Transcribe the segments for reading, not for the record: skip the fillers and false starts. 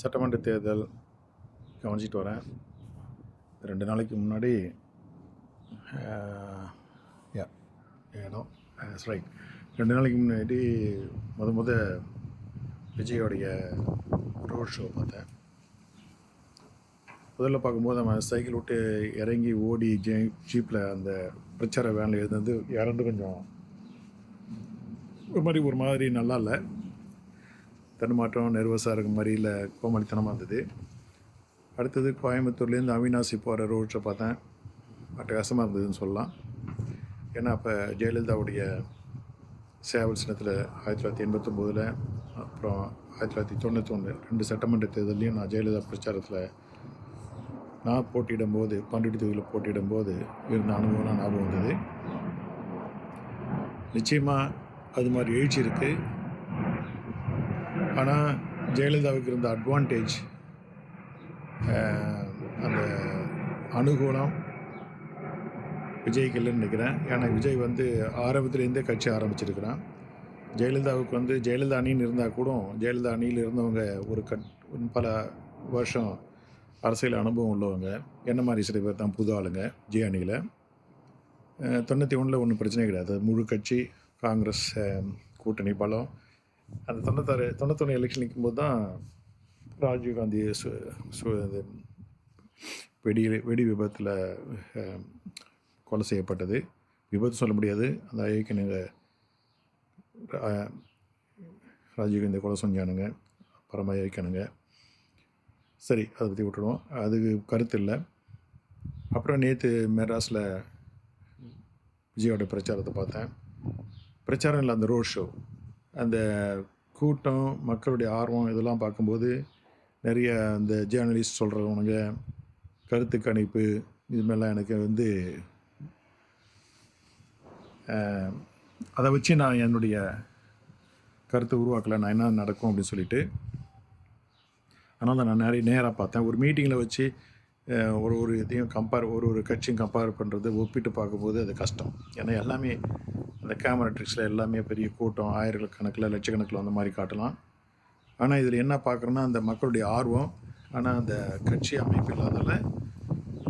சட்டமன்ற தேர்தல் கவனிச்சிட்டு வரேன். 2 நாளைக்கு முன்னாடி யா இடம் ரைட் 2 நாளைக்கு முன்னாடி முத விஜயோடைய ரோட் ஷோ பார்த்தேன். முதல்ல பார்க்கும்போது அவன் சைக்கிள் விட்டு இறங்கி ஓடி ஜீப்பில் அந்த பிரச்சார வேனில் எழுந்து இறந்து கொஞ்சம் ஒரு மாதிரி நல்லா இல்லை, தன்மாற்றம் நெர்வஸாக இருக்க மாதிரி இல்லை, கோமாளித்தனமாக இருந்தது. அடுத்தது கோயம்புத்தூர்லேருந்து அவினாசி போகிற ரோட் ஷோ பார்த்தேன். அட்டகாசமாக இருந்ததுன்னு சொல்லலாம். ஏன்னா அப்போ ஜெயலலிதாவுடைய சேவல் சின்னத்தில் 1989 அப்புறம் 1991 2 சட்டமன்ற தேர்தலையும் நான் ஜெயலலிதா பிரச்சாரத்தில் நான் போட்டியிடும்போது பண்டிகை தொகுதியில் போட்டியிடும்போது இருந்த அனுபவம்லாம் ஞாபகம் வந்தது. நிச்சயமாக அது மாதிரி எழுச்சி இருக்குது. ஆனால் ஜெயலலிதாவுக்கு இருந்த அட்வான்டேஜ், அந்த அனுகூலம் விஜய்க்கு இல்லைன்னு நினைக்கிறேன். ஏன்னா விஜய் ஆரம்பத்துலேருந்தே கட்சி ஆரம்பிச்சிருக்கிறான். ஜெயலலிதாவுக்கு ஜெயலலிதா அணின்னு இருந்தால் கூட ஜெயலலிதா அணியில் இருந்தவங்க பல வருஷம் அரசியல் அனுபவம் உள்ளவங்க. என்ன மாதிரி சில பேர் தான் புது ஆளுங்க ஜே அணியில். 91 ஒன்றும் பிரச்சனை கிடையாது. முழு கட்சி காங்கிரஸ் கூட்டணி பலம். அந்த 91 எலெக்ஷன் நிற்கும்போது தான் ராஜீவ்காந்தி வெடி விபத்தில் கொலை செய்யப்பட்டது. விபத்து சொல்ல முடியாது, அந்த ஐயக்கனுங்க ராஜீவ்காந்தி கொலை செஞ்சானுங்க, பரம ஐயக்கனுங்க. சரி, அதை பற்றி விட்டுடுவோம், அதுக்கு கருத்து இல்லை. அப்புறம் நேற்று மெட்ராஸில் விஜயோட பிரச்சாரத்தை பார்த்தேன். பிரச்சாரம் இல்லை, அந்த ரோட் ஷோ, அந்த கூட்டம், மக்களுடைய ஆர்வம் இதெல்லாம் பார்க்கும்போது நிறைய அந்த ஜேர்னலிஸ்ட் சொல்கிறவனுங்க கருத்து கணிப்பு இதுமாதிரிலாம் எனக்கு அதை வச்சு நான் என்னுடைய கருத்தை உருவாக்கலை, நான் என்ன நடக்கும் அப்படின்னு சொல்லிட்டு. அதனால் நான் நேராக பார்த்தேன். ஒரு மீட்டிங்கில் வச்சு ஒரு இதையும் ஒரு கட்சியும் கம்பேர் பண்ணுறது, ஒப்பிட்டு பார்க்கும்போது அது கஷ்டம். ஏன்னா எல்லாமே அந்த கேமரா ட்ரிக்ஸில் எல்லாமே பெரிய கூட்டம், ஆயிரக்கணக்கில் லட்சக்கணக்கில் அந்த மாதிரி காட்டலாம். ஆனால் இதில் என்ன பார்க்குறேன்னா அந்த மக்களுடைய ஆர்வம். ஆனால் அந்த கட்சி அமைப்பு இல்லாதால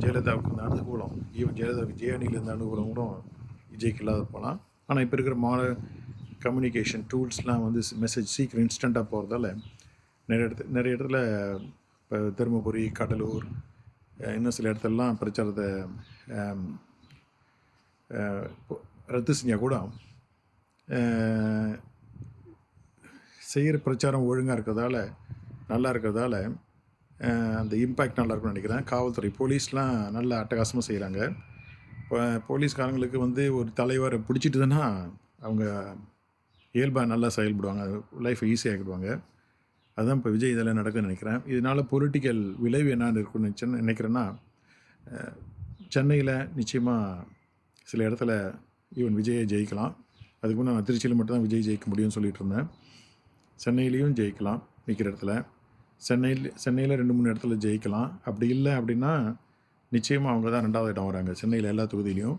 ஜெயலலிதாவுக்கு இந்த அனுகூலம், ஜெயலலிதாவுக்கு ஜே அணியில் இருந்த அனுகூலம் கூட விஜய்க்கு இல்லாத போகலாம். ஆனால் இப்போ இருக்கிற கம்யூனிகேஷன் டூல்ஸ்லாம் மெசேஜ் சீக்கிரம் இன்ஸ்டண்ட்டாக போகிறதால நிறைய இடத்துல இப்போ தருமபுரி, கடலூர், இன்னும் சில இடத்துலலாம் பிரச்சாரத்தை ரத்து செஞ்சால் கூட செய்கிற பிரச்சாரம் ஒழுங்காக இருக்கிறதால, நல்லா இருக்கிறதால அந்த இம்பேக்ட் நல்லா இருக்கும்னு நினைக்கிறேன். காவல்துறை, போலீஸ்லாம் நல்ல அட்டகாசமாக செய்கிறாங்க. இப்போ போலீஸ்காரங்களுக்கு ஒரு தலைவரை பிடிச்சிட்டுதுன்னா அவங்க இயல்பாக நல்லா செயல்படுவாங்க, லைஃப்பை ஈஸியாகிடுவாங்க. அதுதான் இப்போ விஜய் இதெல்லாம் நடக்குதுன்னு நினைக்கிறேன். இதனால் பொலிட்டிக்கல் விளைவு என்னென்னு இருக்குன்னு நினைக்கிறேன்னா, சென்னையில் நிச்சயமாக சில இடத்துல ஈவன் விஜயை ஜெயிக்கலாம். அதுக்கு முன்னே நான் திருச்சியில் மட்டும்தான் விஜய் ஜெயிக்க முடியும்னு சொல்லிட்டு இருந்தேன். சென்னையிலையும் ஜெயிக்கலாம், நிற்கிற இடத்துல. சென்னையில் 2-3 இடத்துல ஜெயிக்கலாம். அப்படி இல்லை அப்படின்னா நிச்சயமாக அவங்க தான் 2வது இடம் வராங்க. சென்னையில் எல்லா தொகுதியிலையும்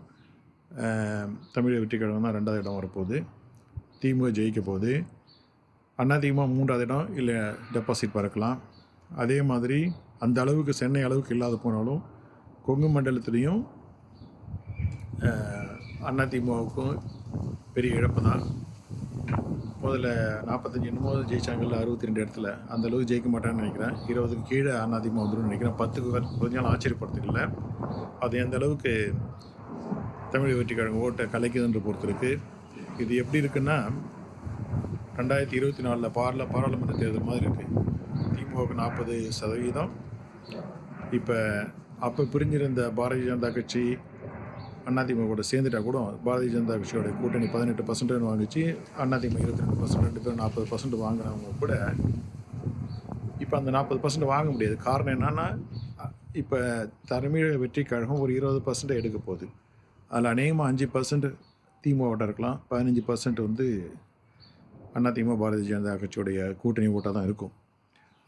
தமிழக வெற்றி கழகம் தான் 2வது இடம் வரப்போகுது. திமுக ஜெயிக்க போகுது. அதிமுக 3வது இடம் இல்லை டெபாசிட் பறக்கலாம். அதே மாதிரி அந்த அளவுக்கு சென்னை அளவுக்கு இல்லாத போனாலும் கொங்கு மண்டலத்துலேயும் அதிமுகவுக்கும் பெரிய இழப்பு தான். முதல்ல 45 என்னமோ ஜெயிச்சாங்கல்ல, 62 இடத்துல, அந்த அளவுக்கு ஜெயிக்க மாட்டான்னு நினைக்கிறேன். 20க்கு கீழே அதிமுக வந்துடும் நினைக்கிறேன். 10க்கு கொஞ்ச நாள் ஆச்சரியப்படுறதுக்கு இல்லை. அது எந்த அளவுக்கு தமிழக வெற்றி கழகம் ஓட்டை கலைக்குதுன்ற பொறுத்து இருக்குது. இது எப்படி இருக்குன்னா 2024 பாராளுமன்ற தேர்தல் மாதிரி இருக்குது. திமுகவுக்கு 40%. இப்போ அப்போ பிரிஞ்சிருந்த பாரதிய ஜனதா கட்சி அதிமுக கூட சேர்ந்துட்டா கூட பாரதிய ஜனதா கட்சியோட கூட்டணி 18% வாங்கிச்சு, அதிமுக 22%, 2 பேரும் 40% வாங்கினவங்க கூட இப்போ அந்த 40% வாங்க முடியாது. காரணம் என்னென்னா, இப்போ தமிழக வெற்றி கழகம் ஒரு 20% எடுக்க போகுது. அதில் அநேகமாக 5% திமுக ஓட்டாக இருக்கலாம், 15% அதிமுக பாரதிய ஜனதா கட்சியோடைய கூட்டணி ஓட்டாக தான் இருக்கும்.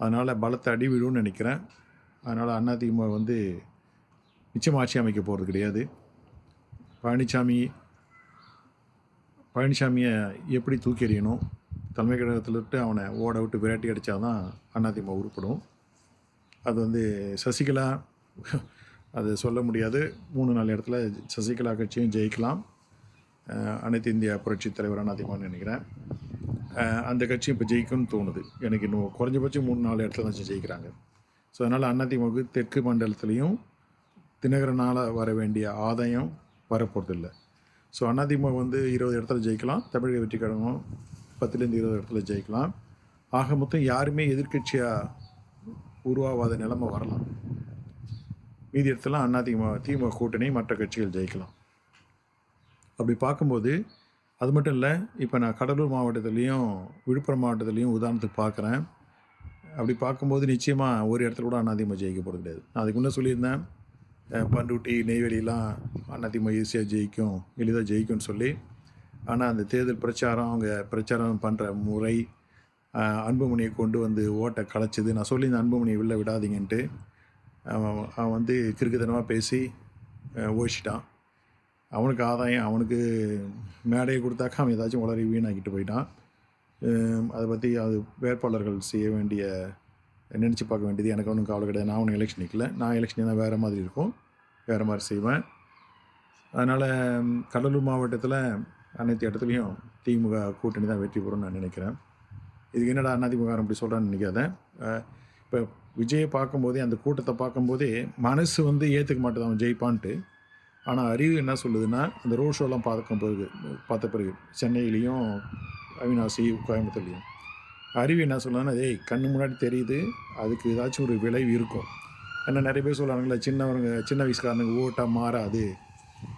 அதனால் பலத்தை அடி விழுன்னு நினைக்கிறேன். அதனால் அதிமுக நிச்சயம் ஆட்சி அமைக்க போகிறது கிடையாது. பழனிசாமியை எப்படி தூக்கி எறியணும், தலைமை கழகத்தில் விட்டு அவனை ஓட விட்டு விரட்டி அடித்தா தான் அதிமுக உருப்படும். அது வந்து சசிகலா அது சொல்ல முடியாது. 3-4 இடத்துல சசிகலா கட்சியும் ஜெயிக்கலாம். அனைத்து இந்திய புரட்சித் தலைவர் அதிமுகன்னு நினைக்கிறேன். அந்த கட்சி இப்போ ஜெயிக்கும்னு தோணுது எனக்கு. இன்னும் குறைஞ்சபட்சம் 3-4 இடத்துல தான் ஜெயிக்கிறாங்க. ஸோ அதனால் அதிமுக தெற்கு மண்டலத்துலேயும் தினகரனால் வர வேண்டிய ஆதாயம் வரப்போகிறதில்லை. ஸோ அதிமுக வந்து 20 இடத்துல ஜெயிக்கலாம். தமிழக வெற்றி கழகம் 10-20 இடத்துல ஜெயிக்கலாம். ஆக மொத்தம் யாருமே எதிர்கட்சியாக உருவாகாத நிலைமை வரலாம். மீதி இடத்துல திமுக கூட்டணி மற்ற கட்சிகள் ஜெயிக்கலாம். அப்படி பார்க்கும்போது அது மட்டும் இல்லை, இப்போ நான் கடலூர் மாவட்டத்துலேயும் விழுப்புரம் மாவட்டத்துலேயும் உதாரணத்துக்கு பார்க்குறேன். அப்படி பார்க்கும்போது நிச்சயமாக ஒரு இடத்துல கூட அதிமுக ஜெயிக்க போகிறது கிடையாது. நான் அதுக்கு முன்னே சொல்லியிருந்தேன், பண்ருட்டி நெய்வேலிலாம் அதிமுக ஈஸியாக ஜெயிக்கும், எளிதாக ஜெயிக்கும்னு சொல்லி. ஆனால் அந்த தேர்தல் பிரச்சாரம், அவங்க பிரச்சாரம் பண்ணுற முறை, அன்புமணியை கொண்டு வந்து ஓட்டை கலைச்சது. நான் சொல்லி இந்த அன்புமணியை வெளில விடாதீங்கன்ட்டு அவன் வந்து கிறுக்குத்தனமாக பேசி ஓடிச்சிட்டான். அவனுக்கு ஆதாயம், அவனுக்கு மேடையை கொடுத்தாக்கா அவன் ஏதாச்சும் உளறி வீணாக்கிட்டு போயிட்டான். அதை பற்றி அது வேட்பாளர்கள் செய்ய வேண்டிய, நினச்சி பார்க்க வேண்டியது எனக்கு ஒன்றும் கவலை கிடையாது. நான் ஒன்றும் எலெக்ஷன் நிற்கல. நான் எலெக்ஷன் தான் வேறு மாதிரி இருக்கும், வேறு மாதிரி செய்வேன். அதனால் கடலூர் மாவட்டத்தில் அனைத்து இடத்துலையும் திமுக கூட்டணி தான் வெற்றி பெறும்னு நான் நினைக்கிறேன். இதுக்கு என்னடா அதிமுக அப்படி சொல்கிறான்னு நினைக்காத. இப்போ விஜயை பார்க்கும்போதே, அந்த கூட்டத்தை பார்க்கும்போதே மனசு வந்து ஏற்றுக்க மாட்டேது அவன் ஜெயிப்பான்ட்டு. ஆனால் அறிவு என்ன சொல்லுதுன்னா, அந்த ரோட் ஷோலாம் பார்த்த பிறகு சென்னையிலையும் அவினாசி கோயம்புத்தூர்லையும் அறிவு என்ன சொல்லுதுன்னா, ஏய் கண்ணு முன்னாடி தெரியுது, அதுக்கு ஏதாச்சும் ஒரு விளைவு இருக்கும். ஏன்னா நிறைய பேர் சொல்கிறாங்களே, சின்ன வயசுக்காரனுக்கு ஓட்டாக மாறாது.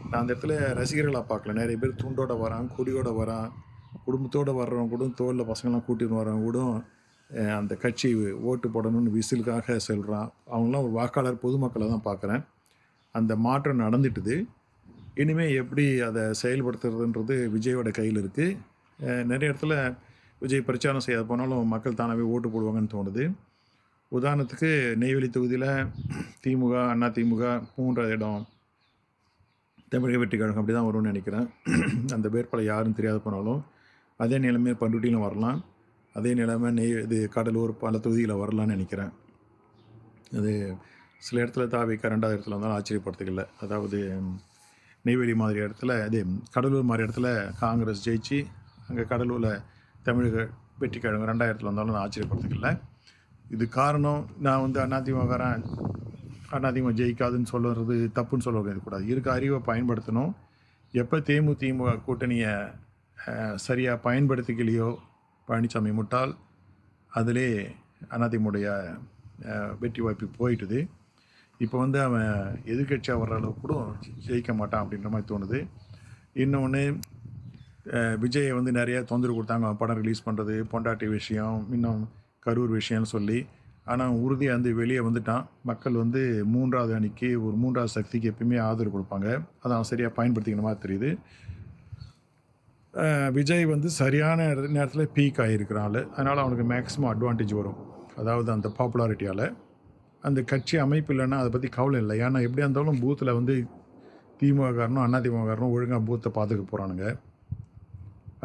நான் அந்த இடத்துல ரசிகர்களாக பார்க்கல. நிறைய பேர் துண்டோட வரான், கொடியோட வரான், குடும்பத்தோடு வர்றவங்க கூட, தோளில் பசங்கள்லாம் கூட்டின்னு வர்றவங்க கூட அந்த கட்சி ஓட்டு போடணும்னு விசிலுக்காக சொல்கிறான். அவங்களாம் ஒரு வாக்காளர் பொதுமக்களை தான் பார்க்குறேன். அந்த மாற்றம் நடந்துட்டுது. இனிமேல் எப்படி அதை செயல்படுத்துறதுன்றது விஜயோட கையில் இருக்குது. நிறைய இடத்துல விஜய் பிரச்சாரம் செய்ய போனாலும் மக்கள் தானாகவே ஓட்டு போடுவாங்கன்னு தோணுது. உதாரணத்துக்கு நெய்வேலி தொகுதியில் திமுக, அதிமுக 3வது இடம் தமிழக வெற்றி கழகம் அப்படி தான் வரும்னு நினைக்கிறேன். அந்த வேட்பாளர் யாருன்னு தெரியாத போனாலும் அதே நிலைமை பண்ருட்டியிலும் வரலாம். அதே நிலைமை இது கடலூர் பல தொகுதியில் வரலான்னு நினைக்கிறேன். அது சில இடத்துல தாவிக்க 2வது இடத்துல இருந்தாலும் ஆச்சரியப்படுத்துக்கல. அதாவது நெய்வேலி மாதிரி இடத்துல, அதே கடலூர் மாதிரி இடத்துல காங்கிரஸ் ஜெயிச்சு அங்கே கடலூரில் தமிழக வெற்றி கழகம் 2வது இடத்துல வந்தாலும் நான் ஆச்சரியப்படுத்துக்கல. இது காரணம், நான் வந்து அதிமுக ஜெயிக்காதுன்னு சொல்லுறது தப்புன்னு சொல்ல கூடாது. இருக்க அறிவை பயன்படுத்தணும். எப்போ திமுக கூட்டணியை சரியாக பயன்படுத்திக்கலையோ பழனிசாமி முட்டாள், அதிலே அதிமுடைய வெற்றி வாய்ப்பு போயிட்டுது. இப்போ வந்து அவன் எதிர்கட்சியாக வர்ற அளவுக்கு கூட ஜெயிக்க மாட்டான் அப்படின்ற மாதிரி தோணுது. இன்னொன்று, விஜயை வந்து நிறைய தொந்தரவு கொடுத்தாங்க. அவன் படம் ரிலீஸ் பண்ணுறது, பொண்டாட்டி விஷயம், இன்னும் கரூர் விஷயம்னு சொல்லி. ஆனால் உறுதியாக வந்து வெளியே வந்துட்டான். மக்கள் வந்து 3வது அணிக்கு, ஒரு 3வது சக்திக்கு எப்பயுமே ஆதரவு கொடுப்பாங்க. அதை அவன் சரியாக பயன்படுத்திக்கிற மாதிரி தெரியுது. விஜய் வந்து சரியான நேரத்தில் பீக் ஆகியிருக்கிறாள். அதனால் அவனுக்கு மேக்ஸிமம் அட்வான்டேஜ் வரும். அதாவது அந்த பாப்புலாரிட்டியால். அந்த கட்சி அமைப்பு இல்லைன்னா அதை பற்றி கவலை இல்லை. ஏன்னா எப்படியா இருந்தாலும் பூத்தில் வந்து திமுககாரனும் அதிமுககாரனும் ஒழுங்காக பூத்தை பார்த்துக்க போகிறானுங்க.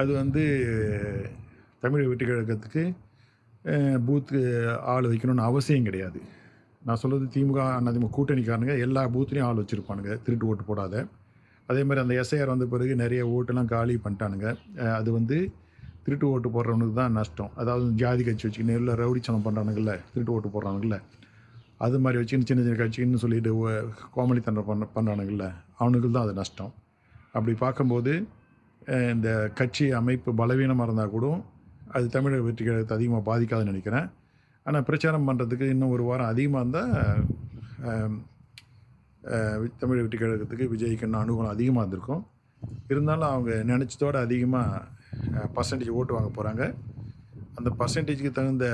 அது வந்து தமிழக வெற்றி கழகத்துக்கு பூத்து ஆள் வைக்கணும்னு அவசியம் கிடையாது. நான் சொல்கிறது, திமுக அதிமுக கூட்டணிக்காரனுங்க எல்லா பூத்துலேயும் ஆள் வச்சுருப்பானுங்க, திருட்டு ஓட்டு போடாத. அதே மாதிரி அந்த எஸ்ஐஆர் வந்த பிறகு நிறைய ஓட்டெல்லாம் காலி பண்ணிட்டானுங்க. அது வந்து திருட்டு ஓட்டு போடுறவனுக்கு தான் நஷ்டம். அதாவது ஜாதி கட்சி வச்சுக்கின்னு இல்லை ரவுடிச்சனம் பண்ணுறானுங்கள்ல, திருட்டு ஓட்டு போடுறானுங்கள்ல, அது மாதிரி வச்சுக்கின்னு சின்ன சின்ன கட்சின்னு சொல்லிட்டு கோமளித்தனம் பண்ணுறானுங்கள்ல, அவனுக்கு தான் அது நஷ்டம். அப்படி பார்க்கும்போது இந்த கட்சி அமைப்பு பலவீனமாக இருந்தால் கூட அது தமிழக வெற்றி கழகத்தை அதிகமாக பாதிக்காதுன்னு நினைக்கிறேன். ஆனால் பிரச்சாரம் பண்ணுறதுக்கு இன்னும் ஒரு வாரம் அதிகமாக இருந்தால் தமிழக வெற்றி கழகத்துக்கு விஜய்க்கு இன்னும் அனுகூலம் அதிகமாக இருந்திருக்கும். இருந்தாலும் அவங்க நினச்சதோடு அதிகமாக பர்சன்டேஜ் ஓட்டு வாங்க போகிறாங்க. அந்த பர்சன்டேஜுக்கு தகுந்த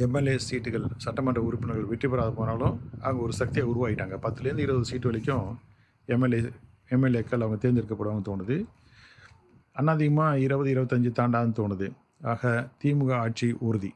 எம்எல்ஏ சீட்டுகள், சட்டமன்ற உறுப்பினர்கள் வெற்றி பெறாத போனாலும் அவங்க ஒரு சக்தியாக உருவாகிட்டாங்க. 10லேருந்து 20 சீட்டு வரைக்கும் எம்எல்ஏக்கள் அவங்க தேர்ந்தெடுக்கப்படுவாங்கன்னு தோணுது. அதிகமாக 20-25 தாண்டாதுன்னு தோணுது. ஆக திமுக ஆட்சி உறுதி.